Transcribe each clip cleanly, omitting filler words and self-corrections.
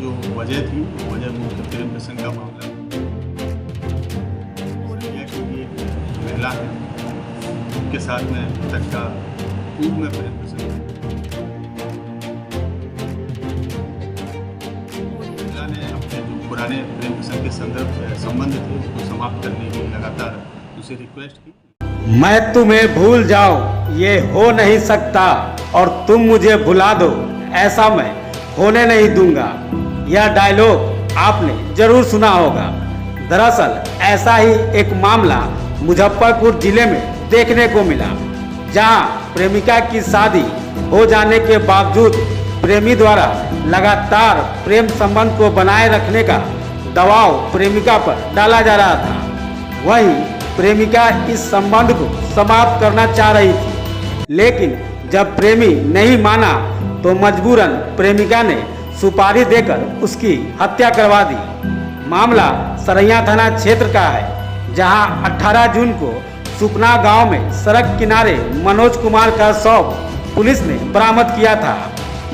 जो वजह थी वो वजह मुख्य प्रेम प्रसंग का मामला सरिया की एक महिला है, उनके साथ में तक का पूर्व में प्रेम प्रसंग है। महिला ने अपने जो पुराने प्रेम प्रसंग के संबंध थे उसको समाप्त करने की लगातार उसे रिक्वेस्ट की। मैं तुम्हें भूल जाऊं ये हो नहीं सकता और तुम मुझे भुला दो ऐसा मैं होने नहीं दूंगा। यह डायलॉग आपने जरूर सुना होगा। दरअसल ऐसा ही एक मामला मुजफ्फरपुर जिले में देखने को मिला, जहां प्रेमिका की शादी हो जाने के बावजूद प्रेमी द्वारा लगातार प्रेम संबंध को बनाए रखने का दबाव प्रेमिका पर डाला जा रहा था। वहीं प्रेमिका इस संबंध को समाप्त करना चाह रही थी, लेकिन जब प्रेमी नहीं माना तो मजबूरन प्रेमिका ने सुपारी देकर उसकी हत्या करवा दी। मामला सरैया थाना क्षेत्र का है, जहां 18 जून को सुपना गांव में सड़क किनारे मनोज कुमार का शव पुलिस ने बरामद किया था।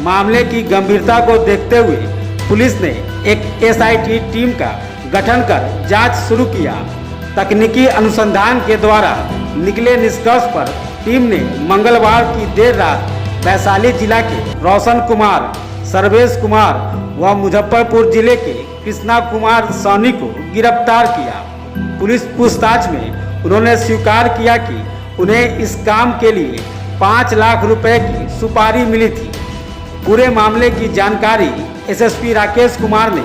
मामले की गंभीरता को देखते हुए पुलिस ने एक एसआईटी टीम का गठन कर जांच शुरू किया। तकनीकी अनुसंधान के द्वारा निकले निष्कर्ष पर टीम ने मंगलवार की देर रात वैशाली जिला के रोशन कुमार, सर्वेश कुमार व मुजफ्फरपुर जिले के कृष्णा कुमार सोनी को गिरफ्तार किया। पुलिस पूछताछ में उन्होंने स्वीकार किया कि उन्हें इस काम के लिए 5 लाख रुपए की सुपारी मिली थी। पूरे मामले की जानकारी एसएसपी राकेश कुमार ने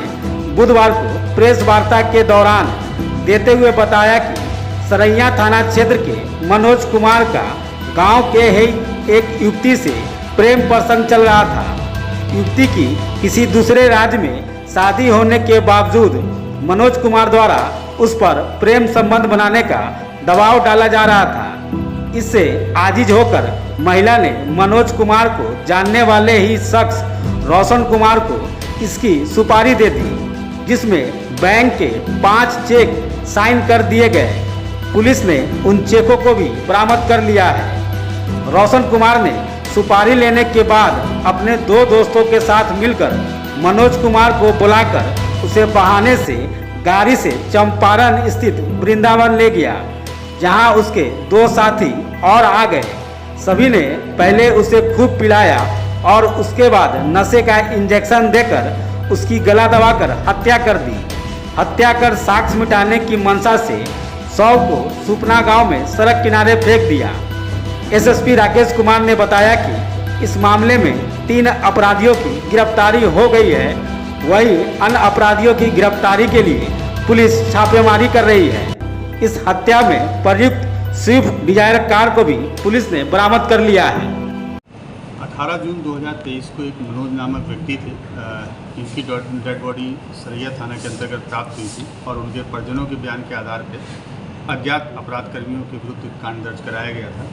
बुधवार को प्रेस वार्ता के दौरान देते हुए बताया कि सरैया थाना क्षेत्र के मनोज कुमार का गांव के ही एक युवती से प्रेम प्रसंग चल रहा था। युवती की किसी दूसरे राज्य में शादी होने के बावजूद मनोज कुमार द्वारा उस पर प्रेम संबंध बनाने का दबाव डाला जा रहा था। इससे आजिज होकर महिला ने मनोज कुमार को जानने वाले ही शख्स रोशन कुमार को इसकी सुपारी दे दी, जिसमें बैंक के 5 चेक साइन कर दिए गए। पुलिस ने उन चेकों को भी बरामद कर लिया है। रोशन कुमार ने सुपारी लेने के बाद अपने 2 दोस्तों के साथ मिलकर मनोज कुमार को बुलाकर उसे बहाने से गाड़ी से चंपारण स्थित वृंदावन ले गया, जहां उसके 2 साथी और आ गए। सभी ने पहले उसे खूब पिलाया और उसके बाद नशे का इंजेक्शन देकर उसकी गला दबाकर हत्या कर दी। हत्या कर साक्ष्य मिटाने की मंशा से शव को सुपना गांव में सड़क किनारे फेंक दिया। एसएसपी राकेश कुमार ने बताया कि इस मामले में 3 अपराधियों की गिरफ्तारी हो गई है। वहीं अन्य अपराधियों की गिरफ्तारी के लिए पुलिस छापेमारी कर रही है। इस हत्या में प्रयुक्त स्विफ्ट डिजायर कार को भी पुलिस ने बरामद कर लिया है। 18 जून 2023 को एक मनोज नामक व्यक्ति थे, इनकी डेड बॉडी सरैया थाना के अंतर्गत प्राप्त हुई थी और उनके परिजनों के बयान के आधार पर अज्ञात अपराध कर्मियों के विरुद्ध कांड दर्ज कराया गया था।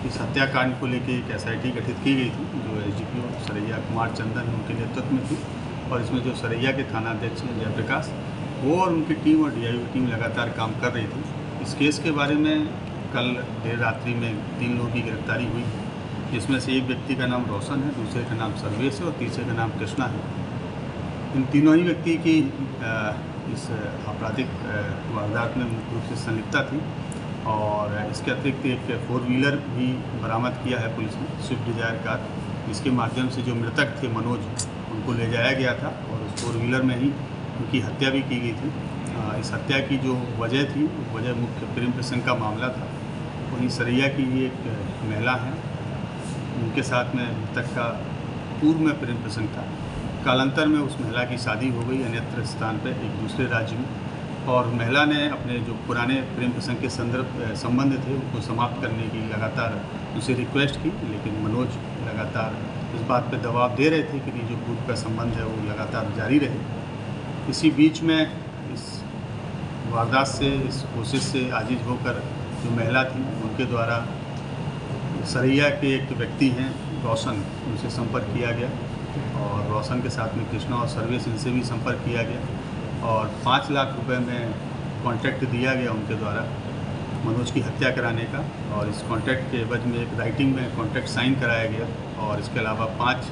इस हत्याकांड को लेकर एक एसआईटी गठित की गई थी, जो एसडीपीओ सरैया कुमार चंदन उनके नेतृत्व में थी, और इसमें जो सरैया के थाना अध्यक्ष हैं जयप्रकाश, वो और उनकी टीम और डीआईओ टीम लगातार काम कर रही थी। इस केस के बारे में कल देर रात्रि में 3 लोगों की गिरफ्तारी हुई, जिसमें से एक व्यक्ति का नाम रोशन है, दूसरे का नाम सर्वेश है और तीसरे का नाम कृष्णा है। इन तीनों ही व्यक्ति की इस आपराधिक वारदात में मुख्य रूप से संलिप्तता थी। और इसके अतिरिक्त एक 4 व्हीलर भी बरामद किया है पुलिस ने, स्विफ्ट डिजायर कार, जिसके माध्यम से जो मृतक थे मनोज, उनको ले जाया गया था और उस 4 व्हीलर में ही उनकी हत्या भी की गई थी। इस हत्या की जो वजह थी वो वजह मुख्य प्रेम प्रसंग का मामला था। वहीं सरैया की एक महिला है, उनके साथ में मृतक का पूर्व में प्रेम प्रसंग था। कालांतर में उस महिला की शादी हो गई अन्यत्र स्थान पर एक दूसरे राज्य में, और महिला ने अपने जो पुराने प्रेम प्रसंग के संबंध थे उनको समाप्त करने की लगातार उसे रिक्वेस्ट की, लेकिन मनोज लगातार इस बात पे दबाव दे रहे थे कि ये जो पूर्व का संबंध है वो लगातार जारी रहे। इसी बीच में इस वारदात से, इस कोशिश से आजिज होकर जो महिला थी उनके द्वारा सरैया के एक व्यक्ति हैं रोशन, उनसे संपर्क किया गया और रोशन के साथ में कृष्णा और सर्वेश, इनसे भी संपर्क किया गया और 5 लाख रुपए में कॉन्ट्रैक्ट दिया गया उनके द्वारा मनोज की हत्या कराने का। और इस कॉन्ट्रैक्ट के एवज में एक राइटिंग में कॉन्ट्रैक्ट साइन कराया गया और इसके अलावा 5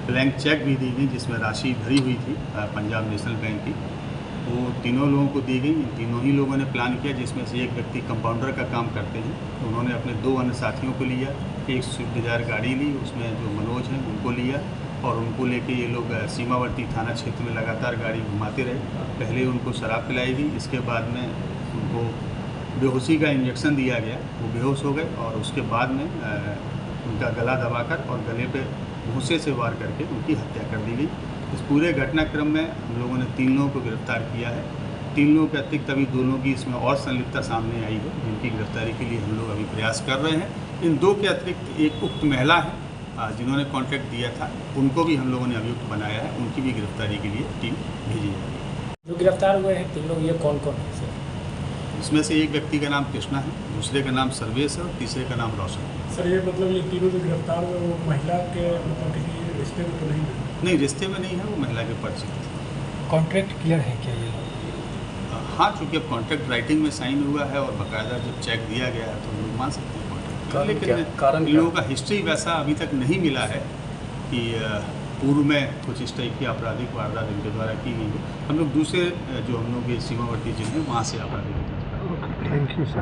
ब्लैंक चेक भी दी गई जिसमें राशि भरी हुई थी पंजाब नेशनल बैंक की। वो तीनों लोगों को दी गई। इन तीनों ही लोगों ने प्लान किया, जिसमें से एक व्यक्ति कंपाउंडर का काम करते हैं। तो उन्होंने अपने 2 अन्य साथियों को लिया, एक स्विफ्ट डिज़ायर गाड़ी ली, उसमें जो मनोज हैं उनको लिया और उनको लेके ये लोग सीमावर्ती थाना क्षेत्र में लगातार गाड़ी घुमाते रहे। पहले उनको शराब पिलाई गई, इसके बाद में उनको बेहोशी का इंजेक्शन दिया गया, वो बेहोश हो गए और उसके बाद में उनका गला दबाकर और गले पे भूसे से वार करके उनकी हत्या कर दी गई। इस पूरे घटनाक्रम में हम लोगों ने 3 लोगों को गिरफ्तार किया है। 3 लोगों के अतिरिक्त अभी 2 लोगों की इसमें और संलिप्तता सामने आई है, जिनकी गिरफ्तारी के लिए हम लोग अभी प्रयास कर रहे हैं। इन 2 के अतिरिक्त एक उक्त महिला है जिन्होंने कॉन्ट्रैक्ट दिया था, उनको भी हम लोगों ने अभियुक्त बनाया है। उनकी भी गिरफ्तारी के लिए टीम भेजी जाएगी। जो गिरफ्तार हुए हैं 3 लोग, ये कौन कौन है सर? इसमें से एक व्यक्ति का नाम कृष्णा है, दूसरे का नाम सर्वेश है और तीसरे का नाम रोशन है। सर ये मतलब ये तीनों जो गिरफ्तार हुए वो महिला के मतलब किसी रिश्ते में तो नहीं है? नहीं, रिश्ते में नहीं है, वो महिला के परिचित थे। कॉन्ट्रैक्ट क्लियर है क्या ये? हाँ, चूँकि अब कॉन्ट्रैक्ट राइटिंग में साइन हुआ है और बाकायदा जब चेक दिया गया है तो हम लोग मान सकते हैं कॉन्ट्रैक्ट। लेकिन इन लोगों का हिस्ट्री वैसा अभी तक नहीं मिला है कि पूर्व में कुछ इस टाइप की आपराधिक वारदात इनके द्वारा की गई हो। हम लोग दूसरे जो हम लोग ये सीमावर्ती जिले हैं वहाँ से आपराधिक थैंक यू सर।